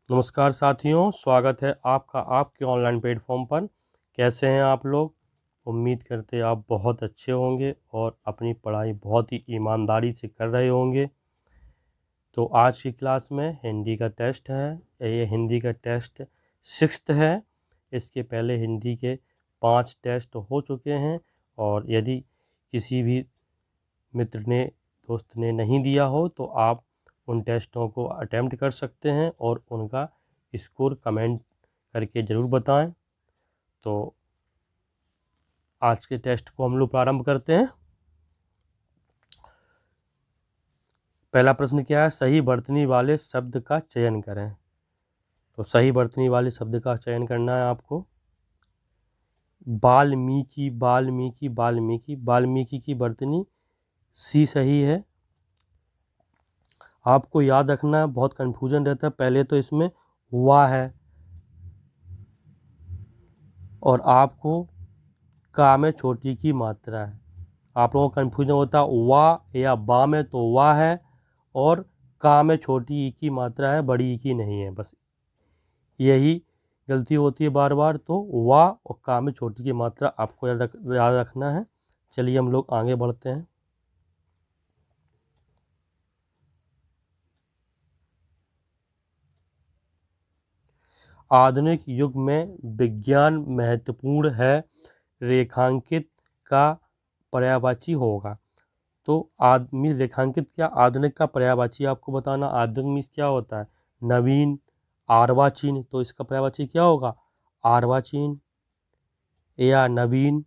नमस्कार साथियों, स्वागत है आपका आपके ऑनलाइन प्लेटफॉर्म पर। कैसे हैं आप लोग? उम्मीद करते हैं आप बहुत अच्छे होंगे और अपनी पढ़ाई बहुत ही ईमानदारी से कर रहे होंगे। तो आज की क्लास में हिंदी का टेस्ट है। ये हिंदी का टेस्ट 6th है। इसके पहले हिंदी के 5 टेस्ट हो चुके हैं और यदि किसी भी मित्र ने दोस्त ने नहीं दिया हो तो आप उन टेस्टों को अटेम्प्ट कर सकते हैं और उनका स्कोर कमेंट करके ज़रूर बताएं। तो आज के टेस्ट को हम लोग प्रारंभ करते हैं। पहला प्रश्न क्या है? सही वर्तनी वाले शब्द का चयन करें। तो सही वर्तनी वाले शब्द का चयन करना है आपको। वाल्मीकि, वाल्मीकि, वाल्मीकि, वाल्मीकि की वर्तनी सी सही है। आपको याद रखना, बहुत कंफ्यूजन रहता है। पहले तो इसमें वाह है और आपको का में छोटी की मात्रा है। आप लोगों को कन्फ्यूजन होता है वाह या बा में, तो वाह है और का में छोटी ई की मात्रा है, बड़ी ई की नहीं है। बस यही गलती होती है बार बार। तो वाह और का में छोटी की मात्रा आपको याद रखना है। चलिए हम लोग आगे बढ़ते हैं। आधुनिक युग में विज्ञान महत्वपूर्ण है, रेखांकित का पर्यायवाची होगा। तो आदमी रेखांकित क्या, आधुनिक का पर्यायवाची आपको बताना। आधुनिक मीन्स क्या होता है? नवीन, अर्वाचीन। तो इसका पर्यायवाची क्या होगा? अर्वाचीन या नवीन।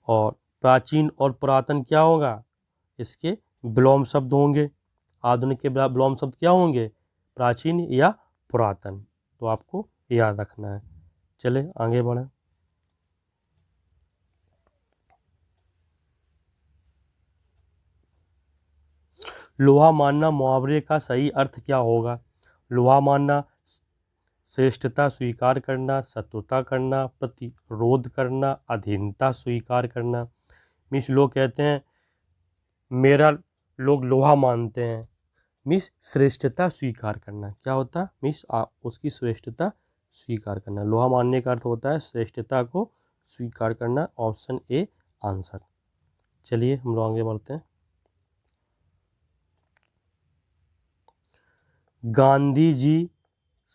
और प्राचीन और पुरातन क्या होगा? इसके विलोम शब्द होंगे। आधुनिक के विलोम शब्द क्या होंगे? प्राचीन या पुरातन। तो आपको याद रखना है। चले आगे बढ़ें। लोहा मानना मुहावरे का सही अर्थ क्या होगा? लोहा मानना श्रेष्ठता स्वीकार करना, शत्रुता करना, प्रतिरोध करना, अधीनता स्वीकार करना। मीन्स लोग कहते हैं मेरा लोग लोहा मानते हैं। मीन्स श्रेष्ठता स्वीकार करना क्या होता है? मीन्स उसकी श्रेष्ठता स्वीकार करना। लोहा मानने का अर्थ होता है श्रेष्ठता को स्वीकार करना। Option A answer. चलिए हम लोग आगे बढ़ते हैं। गांधी जी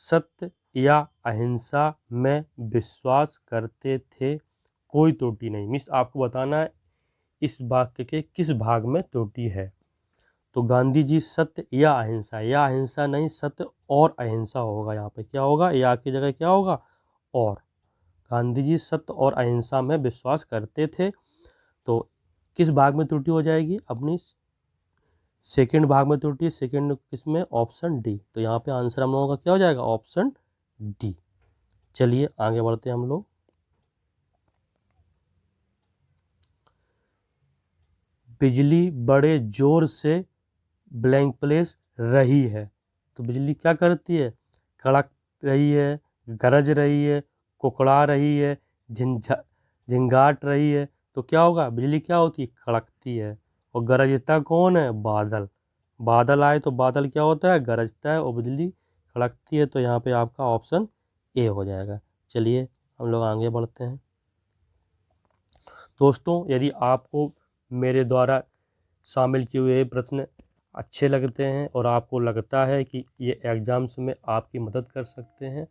सत्य या अहिंसा में विश्वास करते थे, कोई त्रुटि नहीं। मीन्स आपको बताना है इस वाक्य के किस भाग में त्रुटि है। तो गांधी जी सत्य या अहिंसा नहीं, सत्य और अहिंसा होगा। यहाँ पे क्या होगा? या की जगह क्या होगा? और। गांधी जी सत्य और अहिंसा में विश्वास करते थे। तो किस भाग में त्रुटि हो जाएगी? अपनी सेकंड भाग में त्रुटि। सेकंड किसमें? Option D. तो यहाँ पे आंसर हम लोगों का क्या हो जाएगा? Option D. चलिए आगे बढ़ते हैं हम लोग। बिजली बड़े जोर से ब्लैंक प्लेस रही है। तो बिजली क्या करती है? कड़क रही है, गरज रही है, कुकड़ा रही है, झिंगाट रही है। तो क्या होगा? बिजली क्या होती है? कड़कती है। और गरजता कौन है? बादल। बादल आए तो बादल क्या होता है? गरजता है और बिजली कड़कती है। तो यहाँ पे आपका ऑप्शन ए हो जाएगा। चलिए हम लोग आगे बढ़ते हैं। दोस्तों, यदि आपको मेरे द्वारा शामिल किए हुए प्रश्न अच्छे लगते हैं और आपको लगता है कि ये एग्ज़ाम्स में आपकी मदद कर सकते हैं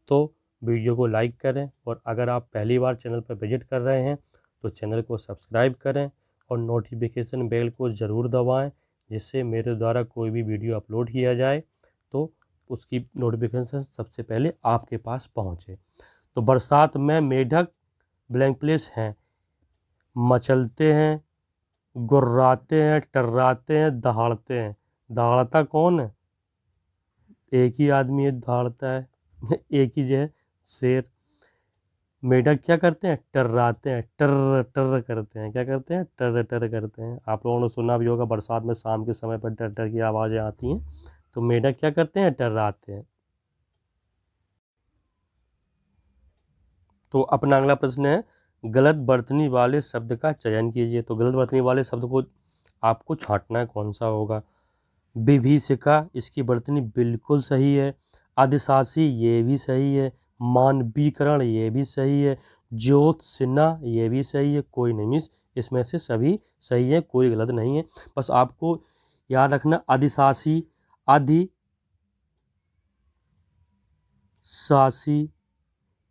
तो वीडियो को लाइक करें। और अगर आप पहली बार चैनल पर विजिट कर रहे हैं तो चैनल को सब्सक्राइब करें और नोटिफिकेशन बेल को ज़रूर दबाएं, जिससे मेरे द्वारा कोई भी वीडियो अपलोड किया जाए तो उसकी नोटिफिकेशन सबसे पहले आपके पास पहुँचे। तो बरसात में मेढक ब्लैंक प्लेस हैं, मचलते हैं, गुर्राते हैं, टर्राते हैं, दहाड़ते हैं। दहाड़ता कौन है? एक ही आदमी है दहाड़ता है एक ही जो है शेर। मेढक क्या करते हैं? टर्राते हैं, टर टर करते हैं। क्या करते हैं? टर टर करते हैं। आप लोगों ने सुना भी होगा बरसात में शाम के समय पर टर टर की आवाज़ें आती हैं। तो मेढक क्या करते हैं? टर्राते हैं। तो अपना अगला प्रश्न है, गलत वर्तनी वाले शब्द का चयन कीजिए। तो गलत वर्तनी वाले शब्द को आपको छांटना है, कौन सा होगा? विभीषिका, इसकी वर्तनी बिल्कुल सही है। अधिशासी, ये भी सही है। मानवीकरण, ये भी सही है। ज्योत्सना, ये भी सही है। कोई नहीं मिस, इसमें से सभी सही है, कोई गलत नहीं है। बस आपको याद रखना अधिशासी, अधिशासी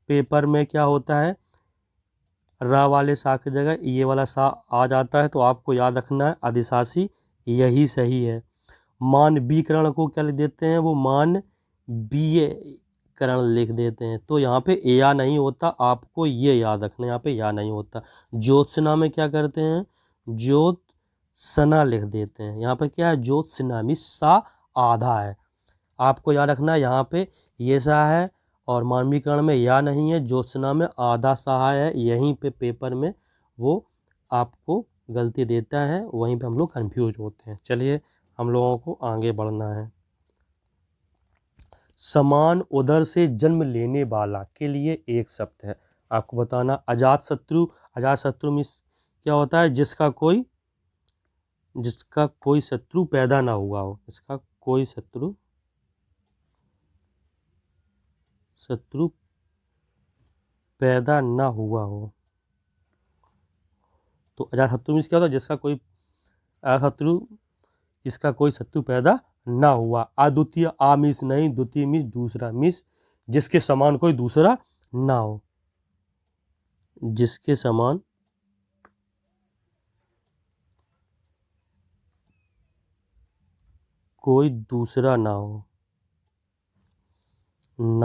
पेपर में क्या होता है, र वाले सा की जगह ये वाला सा आ जाता है, तो आपको याद रखना है अधिशासी यही सही है। मानवीकरण को क्या लिख देते हैं, वो मानवीयकरण लिख देते हैं, तो यहाँ पे या नहीं होता, आपको ये याद रखना है, यहाँ पे या नहीं होता। ज्योत्सना में क्या करते हैं, ज्योत्सना लिख देते हैं, यहाँ पे क्या है, ज्योत्सना में सा आधा है, आपको याद रखना है यहाँ पे ये सा है, और मानवीकरण में या नहीं है, ज्योत्सना में आधा सा है, यहीं पे पेपर में वो आपको गलती देता है, वहीं पे हम लोग कंफ्यूज होते हैं। चलिए हम लोगों को आगे बढ़ना है। समान उदर से जन्म लेने वाला के लिए एक शब्द है, आपको बताना। अजात शत्रु, अजात शत्रु में क्या होता है, जिसका कोई शत्रु पैदा ना हुआ हो, जिसका कोई शत्रु पैदा ना हुआ हो, तो अजात शत्रु में क्या होता है, जिसका कोई शत्रु, जिसका कोई शत्रु पैदा ना हुआ। अद्वितीय, आ मिस नहीं, द्वितीय मिस दूसरा मिस, जिसके समान कोई दूसरा ना हो, जिसके समान कोई दूसरा ना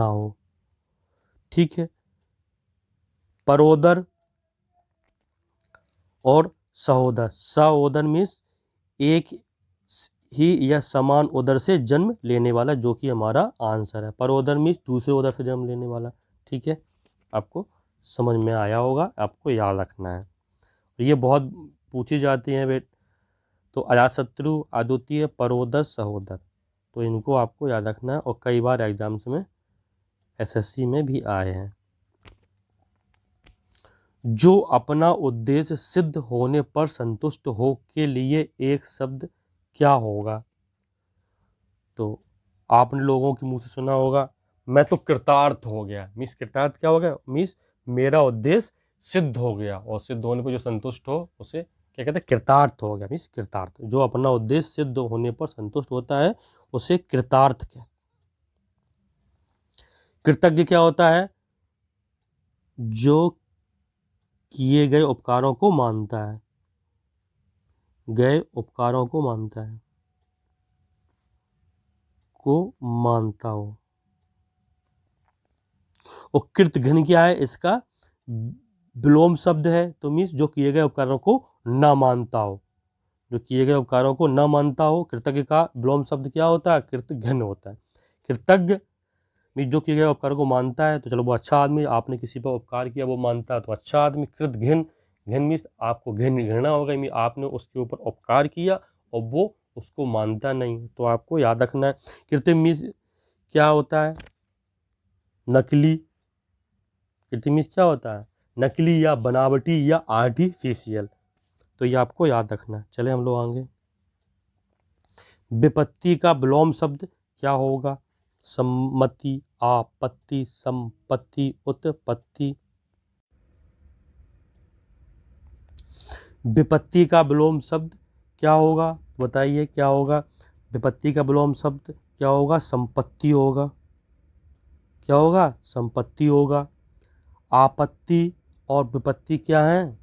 हो, ठीक है। परोदर और सहोदर, सहोदर मीन्स एक ही या समान उदर से जन्म लेने वाला, जो कि हमारा आंसर है। परोदर मीन्स दूसरे उदर से जन्म लेने वाला, ठीक है। आपको समझ में आया होगा, आपको याद रखना है, ये बहुत पूछी जाती हैं बेट। तो अजातशत्रु, अद्वितीय, परोदर, सहोदर, तो इनको आपको याद रखना है, और कई बार एग्जाम्स में एसएससी में भी आए हैं। जो अपना उद्देश्य सिद्ध होने पर संतुष्ट हो के लिए एक शब्द क्या होगा, तो आपने लोगों के मुंह से सुना होगा, मैं तो कृतार्थ हो गया। मिस कृतार्थ क्या हो गया, मिस मेरा उद्देश्य सिद्ध हो गया, और सिद्ध होने पर जो संतुष्ट हो उसे क्या कहते हैं, कृतार्थ हो गया। मिस कृतार्थ, जो अपना उद्देश्य सिद्ध होने पर संतुष्ट होता है उसे कृतार्थ कहते हैं। कृतज्ञ क्या होता है, जो किए गए उपकारों को मानता है, गए उपकारों को मानता है, को मानता हो। और कृतघ्न क्या है, इसका विलोम शब्द है, तो मीन्स जो किए गए उपकारों को न मानता हो, जो किए गए उपकारों को न मानता हो। कृतज्ञ का विलोम शब्द क्या होता है, कृतघ्न होता है। कृतज्ञ मीन्स जो किए गए उपकारों को मानता है, तो चलो वो अच्छा आदमी, आपने किसी पर उपकार किया वो मानता है तो अच्छा आदमी। कृतघ्न, घिन मीन्स आपको घृणा हो गई, आपने उसके ऊपर उपकार किया और वो उसको मानता नहीं, तो आपको याद रखना है। कृत्रिम मीन्स क्या होता है, नकली। कृत्रिम मीन्स क्या होता है, नकली या बनावटी या आर्टिफिशियल, तो ये आपको याद रखना है। चले हम लोग आगे। विपत्ति का विलोम शब्द क्या होगा, सम्मति, आपत्ति, संपत्ति, उत्पत्ति। विपत्ति का विलोम शब्द क्या होगा, बताइए क्या होगा। विपत्ति का विलोम शब्द क्या होगा, संपत्ति होगा। क्या होगा, संपत्ति होगा। आपत्ति और विपत्ति क्या है,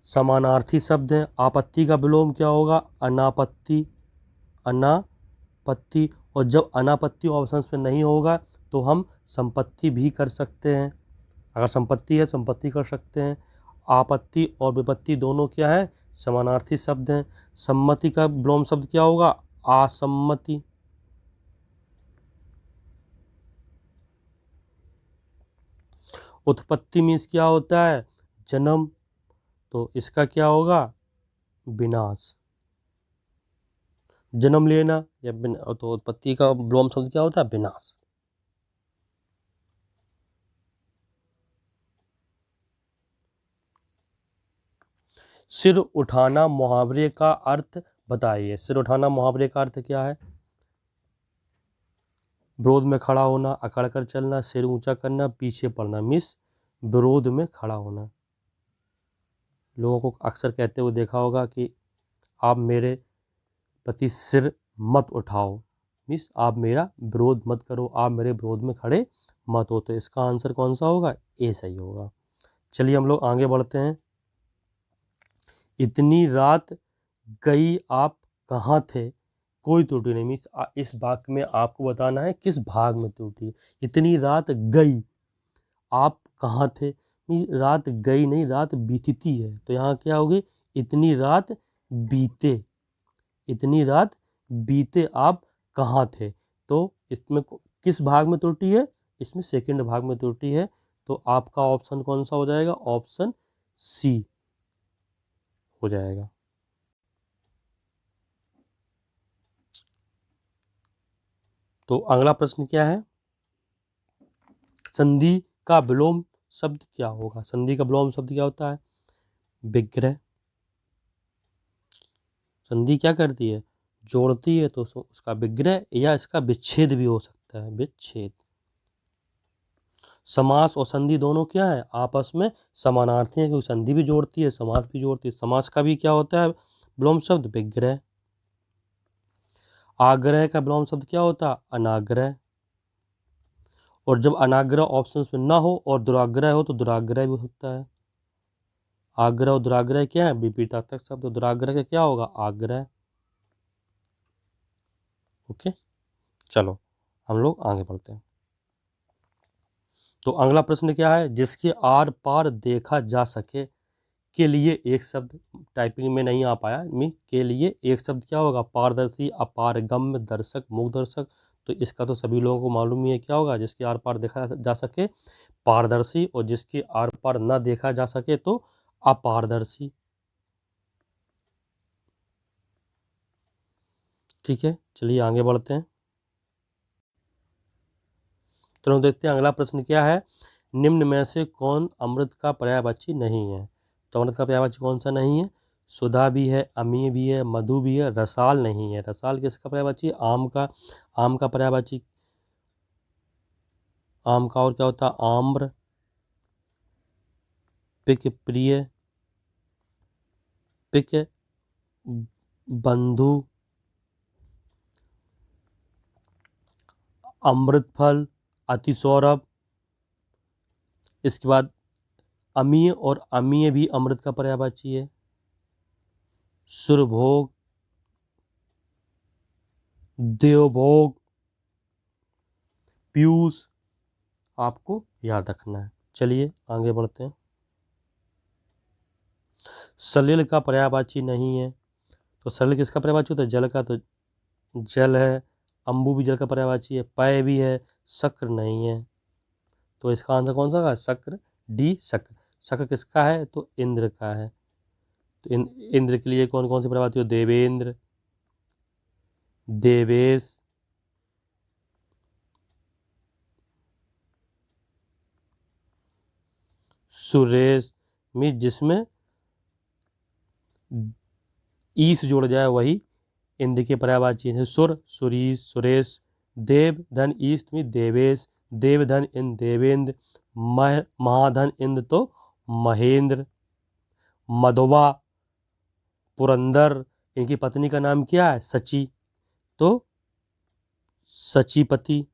समानार्थी शब्द हैं। आपत्ति का विलोम क्या होगा, अनापत्ति, अनापत्ति। और जब अनापत्ति ऑप्शंस में नहीं होगा तो हम संपत्ति भी कर सकते हैं, अगर संपत्ति है संपत्ति कर सकते हैं। आपत्ति और विपत्ति दोनों क्या है, समानार्थी शब्द हैं। सम्मति का विलोम शब्द क्या होगा, असम्मति। उत्पत्ति मीन्स क्या होता है, जन्म, तो इसका क्या होगा, विनाश। जन्म लेना या तो उत्पत्ति का विलोम शब्द क्या होता है, विनाश। सिर उठाना मुहावरे का अर्थ बताइए। सिर उठाना मुहावरे का अर्थ क्या है, विरोध में खड़ा होना, अकड़ कर चलना, सिर ऊंचा करना, पीछे पड़ना, मीन्स विरोध में खड़ा होना। लोगों को अक्सर कहते हुए देखा होगा कि आप मेरे प्रति सिर मत उठाओ, मीन्स आप मेरा विरोध मत करो, आप मेरे विरोध में खड़े मत हो। तो इसका आंसर कौन सा होगा? ए सही होगा। चलिए हम लोग आगे बढ़ते हैं। इतनी रात गई आप कहाँ थे? कोई त्रुटि नहीं, मीन्स इस वाक्य में आपको बताना है किस भाग में त्रुटि है। इतनी रात गई आप कहाँ थे, रात गई नहीं, रात बीतती है, तो यहाँ क्या होगी? इतनी रात बीते, इतनी रात बीते आप कहाँ थे। तो इसमें किस भाग में त्रुटि है? इसमें सेकंड भाग में त्रुटि है। तो आपका ऑप्शन कौन सा हो जाएगा? ऑप्शन सी हो जाएगा। तो अगला प्रश्न क्या है? संधि का विलोम शब्द क्या होगा? संधि का विलोम शब्द क्या होता है? विग्रह। संधि क्या करती है? जोड़ती है, तो उसका विग्रह या इसका विच्छेद भी हो सकता है, विच्छेद। समास और संधि दोनों क्या है? आपस में समानार्थी है, क्योंकि संधि भी जोड़ती है, समास भी जोड़ती है। समास का भी क्या होता है विलोम शब्द? विग्रह। आग्रह का विलोम शब्द क्या होता है? अनाग्रह। और जब अनाग्रह ऑप्शंस में ना हो और दुराग्रह हो तो दुराग्रह भी हो सकता है। आग्रह और दुराग्रह क्या है? विपरीतार्थक शब्द। दुराग्रह का क्या होगा? आग्रह। ओके, चलो हम लोग आगे बढ़ते हैं। तो अगला प्रश्न क्या है? जिसके आर पार देखा जा सके के लिए एक शब्द, टाइपिंग में नहीं आ पाया, के लिए एक शब्द क्या होगा? पारदर्शी, अपारगम्य, दर्शक, मुख दर्शक। तो इसका तो सभी लोगों को मालूम ही है, क्या होगा? जिसके आर पार देखा जा सके पारदर्शी, और जिसके आर पार ना देखा जा सके तो अपारदर्शी। ठीक है, चलिए आगे बढ़ते हैं। तो देखते हैं अगला प्रश्न क्या है। निम्न में से कौन अमृत का पर्यायवाची नहीं है? तो अमृत का पर्यायवाची कौन सा नहीं है? सुधा भी है, अमीय भी है, मधु भी है, रसाल नहीं है। रसाल किसका पर्यायवाची? आम का। आम का पर्यायवाची आम का और क्या होता है? आम्र, पिक प्रिय, पिक बंधु, अमृत फल, अतिसौरभ। इसके बाद अमीय, और अमीय भी अमृत का पर्यायवाची है। सुरभोग, देवभोग, पीयूष, आपको याद रखना है। चलिए आगे बढ़ते हैं। सलिल का पर्यायवाची नहीं है, तो सलिल किसका पर्यायवाची होता है? जल का, तो जल है। अम्बु भी जल का पर्यायवाची है, पय भी है, शक्र नहीं है। तो इसका आंसर कौन सा है? शक्र, डी शक्र। शक्र किसका है? तो इंद्र का है। तो इंद्र के लिए कौन कौन सी पर्यायवाची हो? देवेंद्र, देवेश, सुरेश, मीन्स जिसमें ईस जोड़ जाए वही इंद्र के पर्यायवाची है। सुर, सुरीश, सुरेश। देव धन ईस में देवेश, देवधन इंद्र देवेंद्र। महाधन इंद्र तो महेंद्र। मधुबा, पुरंदर, इनकी पत्नी का नाम क्या है? सची, तो सचीपति।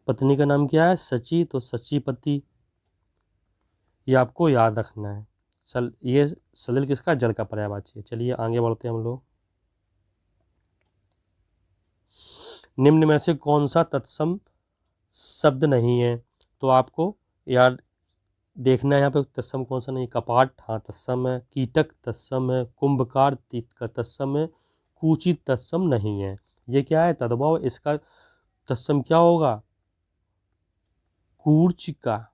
पत्नी का नाम क्या है? सची, तो सचीपति। ये आपको याद रखना है। ये सलिल किसका? जल का पर्यायवाची है। चलिए आगे बढ़ते हैं हम लोग। निम्न में से कौन सा तत्सम शब्द नहीं है? तो आपको याद देखना है यहाँ पे तत्सम कौन सा नहीं। कपाट, हाँ तत्सम है। कीटक तत्सम है। कुंभकार का तत्सम है। कुचित तत्सम नहीं है। ये क्या है? तद्भव। इसका तत्सम क्या होगा? कूर्च का।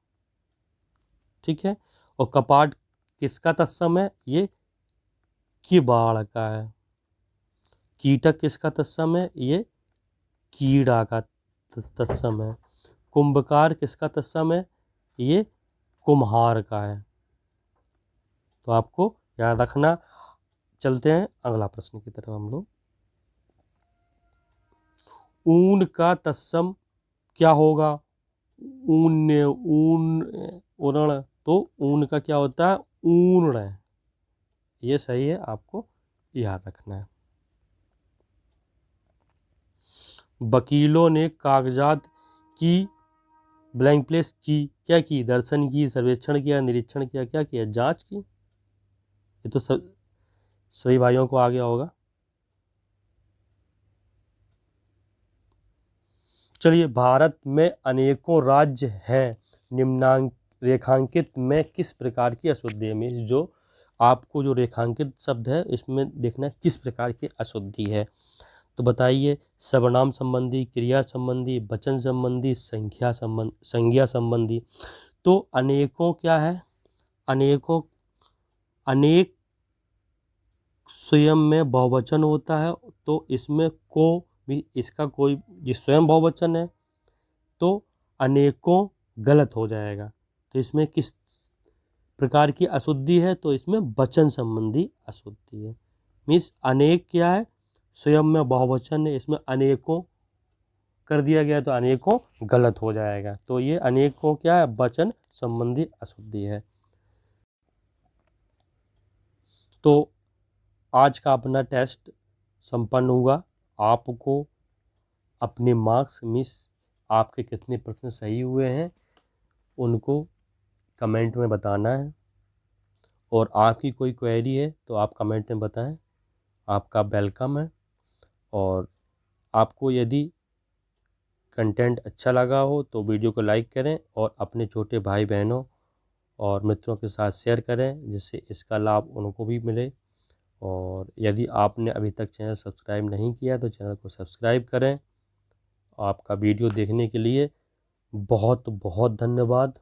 ठीक है, और कपाट किसका तत्सम है? ये किबाड़ का है। कीटक किसका तत्सम है? ये कीड़ा का तत्सम है। कुंभकार किसका तत्सम है? ये कुम्हार का है। तो आपको याद रखना। चलते हैं अगला प्रश्न की तरफ हम लोग। ऊन का तत्सम क्या होगा? ऊन उरण, तो ऊन का क्या होता है? ऊर्ण। ये सही है, आपको याद रखना है। वकीलों ने कागजात की ब्लैंक प्लेस की क्या की? दर्शन की, सर्वेक्षण किया, निरीक्षण किया, क्या किया? जांच की। ये तो सभी भाइयों को आ गया होगा। चलिए, भारत में अनेकों राज्य हैं, निम्नांक रेखांकित में किस प्रकार की अशुद्धि है? मीन्स जो आपको जो रेखांकित शब्द है इसमें देखना है किस प्रकार की अशुद्धि है। तो बताइए, सर्वनाम संबंधी, क्रिया संबंधी, वचन संबंधी, संज्ञा संबंधी। तो अनेकों क्या है? अनेकों, अनेक स्वयं में बहुवचन होता है, तो इसमें को भी इसका कोई ये स्वयं बहुवचन है तो अनेकों गलत हो जाएगा। तो इसमें किस प्रकार की अशुद्धि है? तो इसमें वचन संबंधी अशुद्धि है। मीन्स अनेक क्या है? स्वयं में बहुवचन है, इसमें अनेकों कर दिया गया तो अनेकों गलत हो जाएगा। तो ये अनेकों क्या है? वचन संबंधी अशुद्धि है। तो आज का अपना टेस्ट संपन्न हुआ। आपको अपने मार्क्स मिस आपके कितने प्रश्न सही हुए हैं उनको कमेंट में बताना है, और आपकी कोई क्वेरी है तो आप कमेंट में बताएं। आपका वेलकम है। और आपको यदि कंटेंट अच्छा लगा हो तो वीडियो को लाइक करें और अपने छोटे भाई बहनों और मित्रों के साथ शेयर करें, जिससे इसका लाभ उनको भी मिले। और यदि आपने अभी तक चैनल सब्सक्राइब नहीं किया तो चैनल को सब्सक्राइब करें। आपका वीडियो देखने के लिए बहुत बहुत धन्यवाद।